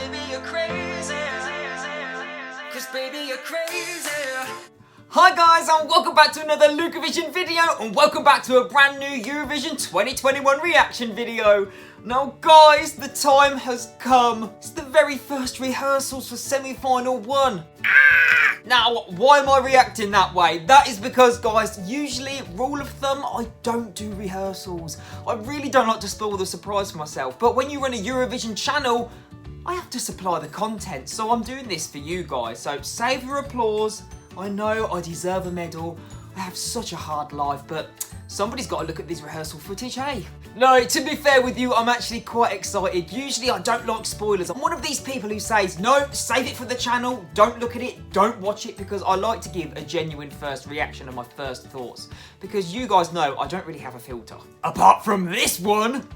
baby, you're crazy. Cause baby, you're crazy. Hi guys, and welcome back to another Lukeovision video, and welcome back to a brand new Eurovision 2021 reaction video. Now guys, the time has come. It's the very first rehearsals for semi-final 1. Now, why am I reacting that way? That is because, guys, usually, rule of thumb, I don't do rehearsals. I really don't like to spoil the surprise for myself. But when you run a Eurovision channel, I have to supply the content. So I'm doing this for you guys. So save your applause. I know I deserve a medal. I have such a hard life, but somebody's got to look at this rehearsal footage, hey? No, to be fair with you, I'm actually quite excited. Usually I don't like spoilers. I'm one of these people who says, no, save it for the channel, don't look at it, don't watch it, because I like to give a genuine first reaction and my first thoughts. Because you guys know I don't really have a filter. Apart from this one.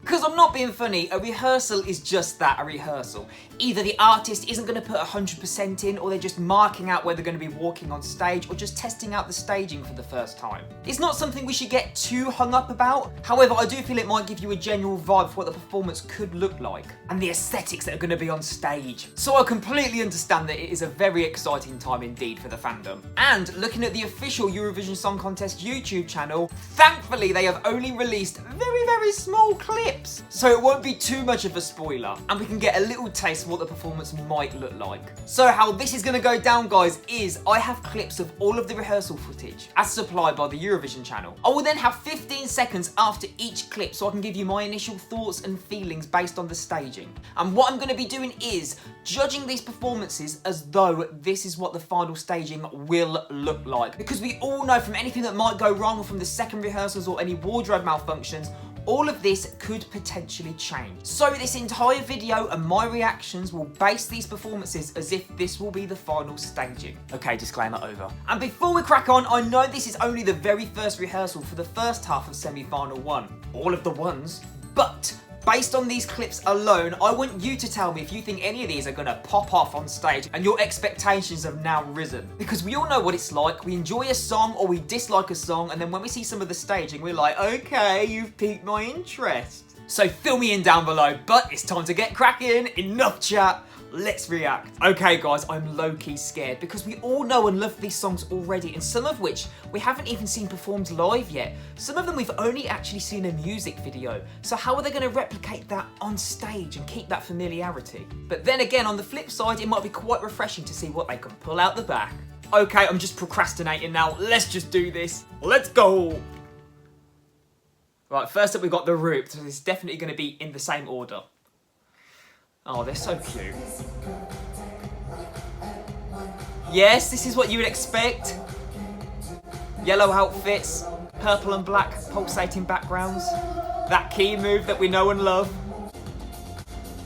Because I'm not being funny, a rehearsal is just that, a rehearsal. Either the artist isn't going to put 100% in, or they're just marking out where they're going to be walking on stage, or just testing out the staging for the first time. It's not something we should get too hung up about. However, I do feel it might give you a general vibe for what the performance could look like, and the aesthetics that are going to be on stage. So I completely understand that it is a very exciting time indeed for the fandom. And looking at the official Eurovision Song Contest YouTube channel, thankfully they have only released very small clips. So it won't be too much of a spoiler, and we can get a little taste of what the performance might look like. So how this is going to go down, guys, is I have clips of all of the rehearsal footage as supplied by the Eurovision channel. I will then have 15 seconds after each clip so I can give you my initial thoughts and feelings based on the staging. And what I'm going to be doing is judging these performances as though this is what the final staging will look like. Because we all know from anything that might go wrong from the second rehearsals or any wardrobe malfunctions, all of this could potentially change. So this entire video and my reactions will base these performances as if this will be the final staging. Okay, disclaimer over. And before we crack on, I know this is only the very first rehearsal for the first half of semi-final 1. All of the ones, but based on these clips alone, I want you to tell me if you think any of these are gonna pop off on stage and your expectations have now risen. Because we all know what it's like. We enjoy a song or we dislike a song, and then when we see some of the staging, we're like, okay, you've piqued my interest. So fill me in down below, but it's time to get cracking. Enough chat. Let's react. Okay guys, I'm low-key scared because we all know and love these songs already, and some of which we haven't even seen performed live yet. Some of them we've only actually seen a music video. So how are they going to replicate that on stage and keep that familiarity? But then again, on the flip side, it might be quite refreshing to see what they can pull out the back. Okay, I'm just procrastinating now. Let's just do this. Let's go. Right, first up we've got the Roop. So it's definitely going to be in the same order. Oh, they're so cute. Yes, this is what you would expect. Yellow outfits, purple and black pulsating backgrounds. That key move that we know and love.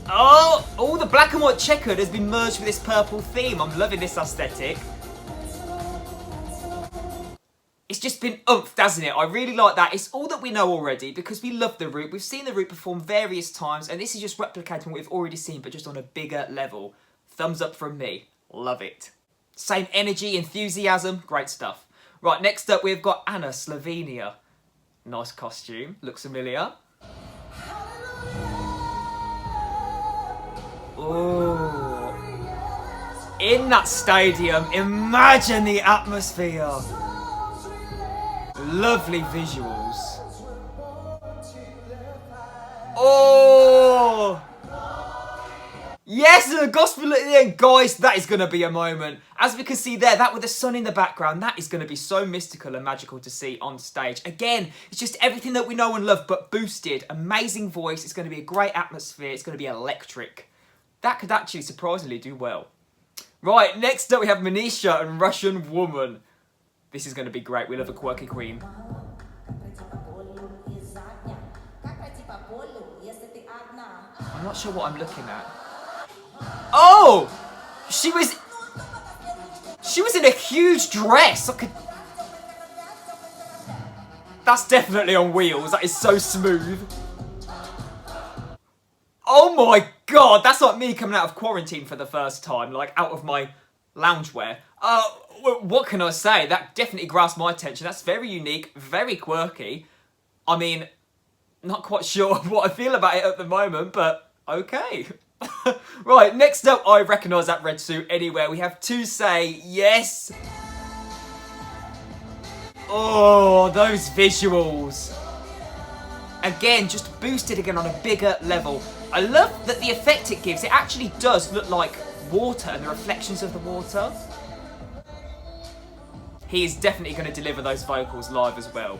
Oh, all the black and white checkered has been merged with this purple theme. I'm loving this aesthetic. It's just been oomphed, hasn't it? I really like that. It's all that we know already because we love the Roop. We've seen the Roop perform various times, and this is just replicating what we've already seen, but just on a bigger level. Thumbs up from me. Love it. Same energy, enthusiasm, great stuff. Right, next up we've got Anna, Slovenia. Nice costume, looks familiar. Ooh. In that stadium, imagine the atmosphere. Lovely visuals. Oh! Yes, the gospel at the end. Guys, that is going to be a moment. As we can see there, that with the sun in the background, that is going to be so mystical and magical to see on stage. Again, it's just everything that we know and love, but boosted. Amazing voice. It's going to be a great atmosphere. It's going to be electric. That could actually surprisingly do well. Right, next up we have Manisha and Russian Woman. This is going to be great. We love a quirky queen. I'm not sure what I'm looking at. Oh! She was in a huge dress. That's definitely on wheels. That is so smooth. Oh my god, that's like me coming out of quarantine for the first time, like out of my loungewear. What can I say? That definitely grasped my attention. That's very unique, very quirky. I mean, not quite sure what I feel about it at the moment, but okay. Right, next up, I recognise that red suit anywhere. We have To Say Yes. Oh, those visuals. Again, just boosted again on a bigger level. I love that the effect it gives. It actually does look like water and the reflections of the water. He is definitely going to deliver those vocals live as well.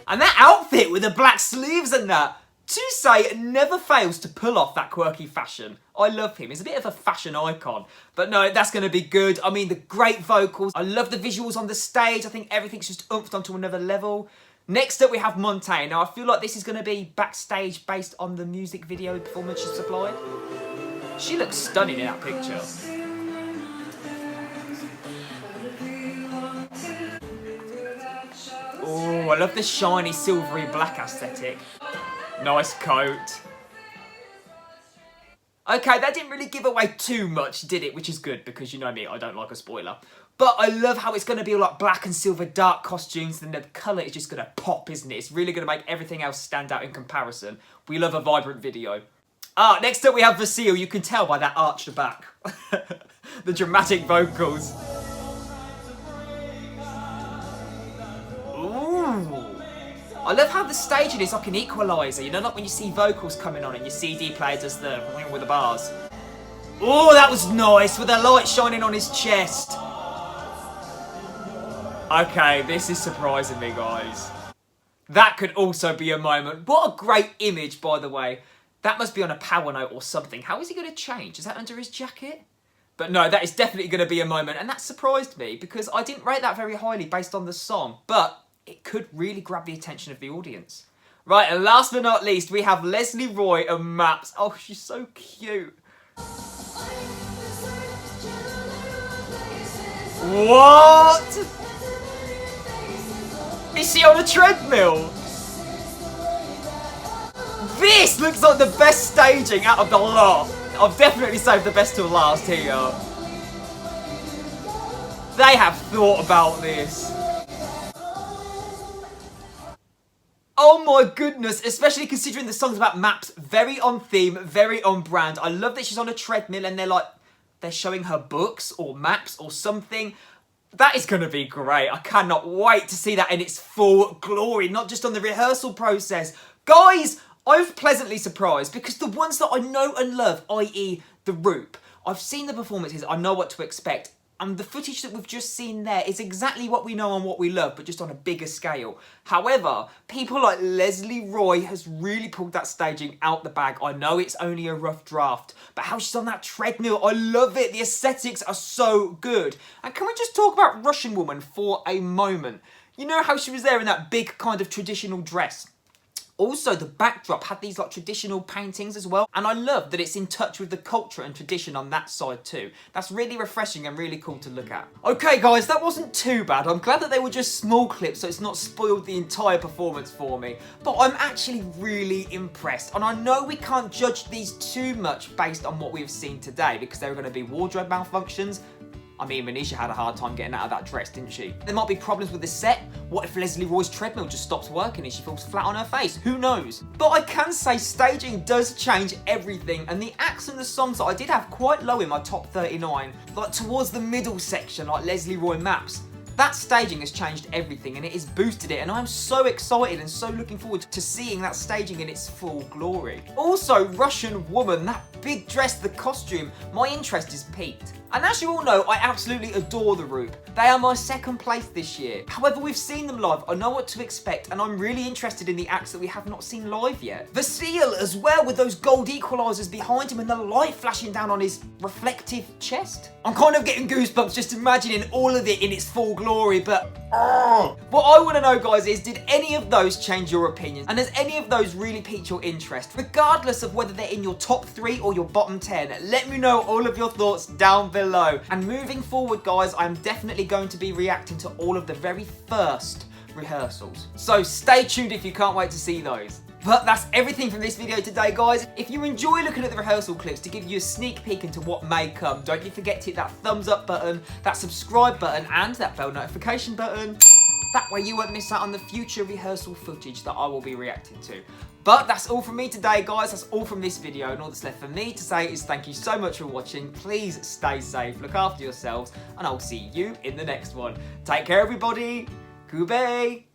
And that outfit with the black sleeves and that. To Say never fails to pull off that quirky fashion. I love him. He's a bit of a fashion icon. But no, that's going to be good. I mean, the great vocals. I love the visuals on the stage. I think everything's just oomphed onto another level. Next up, we have Montaigne. Now, I feel like this is going to be backstage based on the music video performance she supplied. She looks stunning in that picture. Oh, I love the shiny, silvery black aesthetic. Nice coat. Okay, that didn't really give away too much, did it? Which is good, because you know me, I don't like a spoiler. But I love how it's going to be all like black and silver dark costumes, and the colour is just going to pop, isn't it? It's really going to make everything else stand out in comparison. We love a vibrant video. Next up we have Rehearsal. You can tell by that arched back. The dramatic vocals. Ooh. I love how the staging is like an equaliser. You know, like when you see vocals coming on and your CD player does the ring with the bars. Oh, that was nice, with the light shining on his chest. Okay, this is surprising me, guys. That could also be a moment. What a great image, by the way. That must be on a power note or something. How is he going to change? Is that under his jacket? But no, that is definitely going to be a moment. And that surprised me because I didn't rate that very highly based on the song. But it could really grab the attention of the audience. Right, and last but not least, we have Leslie Roy and Maps. Oh, she's so cute. What? Is she on a treadmill? This looks like the best staging out of the lot. I've definitely saved the best till last here. They have thought about this. Oh my goodness, especially considering the song's about maps. Very on theme, very on brand. I love that she's on a treadmill and they're showing her books or maps or something. That is going to be great. I cannot wait to see that in its full glory, not just on the rehearsal process. Guys, I was pleasantly surprised because the ones that I know and love, i.e. the Roop, I've seen the performances, I know what to expect. And the footage that we've just seen there is exactly what we know and what we love, but just on a bigger scale. However, people like Leslie Roy has really pulled that staging out the bag. I know it's only a rough draft, but how she's on that treadmill, I love it. The aesthetics are so good. And can we just talk about Russian Woman for a moment? You know how she was there in that big kind of traditional dress? Also, the backdrop had these like traditional paintings as well. And I love that it's in touch with the culture and tradition on that side too. That's really refreshing and really cool to look at. Okay guys, that wasn't too bad. I'm glad that they were just small clips so it's not spoiled the entire performance for me. But I'm actually really impressed. And I know we can't judge these too much based on what we've seen today because there are going to be wardrobe malfunctions. I mean, Manisha had a hard time getting out of that dress, didn't she? There might be problems with the set. What if Leslie Roy's treadmill just stops working and she falls flat on her face? Who knows? But I can say staging does change everything, and the acts and the songs that I did have quite low in my top 39, like towards the middle section, like Leslie Roy Maps, that staging has changed everything and it has boosted it, and I'm so excited and so looking forward to seeing that staging in its full glory. Also, Russian Woman, that big dress, the costume, my interest is peaked. And as you all know, I absolutely adore the Roop. They are my second place this year. However, we've seen them live, I know what to expect, and I'm really interested in the acts that we have not seen live yet. The Seal as well, with those gold equalisers behind him and the light flashing down on his reflective chest. I'm kind of getting goosebumps just imagining all of it in its full glory, but what I want to know, guys, is did any of those change your opinion? And has any of those really piqued your interest? Regardless of whether they're in your top 3 or your bottom 10, let me know all of your thoughts down below. And moving forward, guys, I'm definitely going to be reacting to all of the very first rehearsals. So stay tuned if you can't wait to see those. But that's everything from this video today, guys. If you enjoy looking at the rehearsal clips to give you a sneak peek into what may come, don't you forget to hit that thumbs up button, that subscribe button, and that bell notification button. That way you won't miss out on the future rehearsal footage that I will be reacting to. But that's all from me today, guys. That's all from this video. And all that's left for me to say is thank you so much for watching. Please stay safe, look after yourselves, and I'll see you in the next one. Take care, everybody. Goodbye.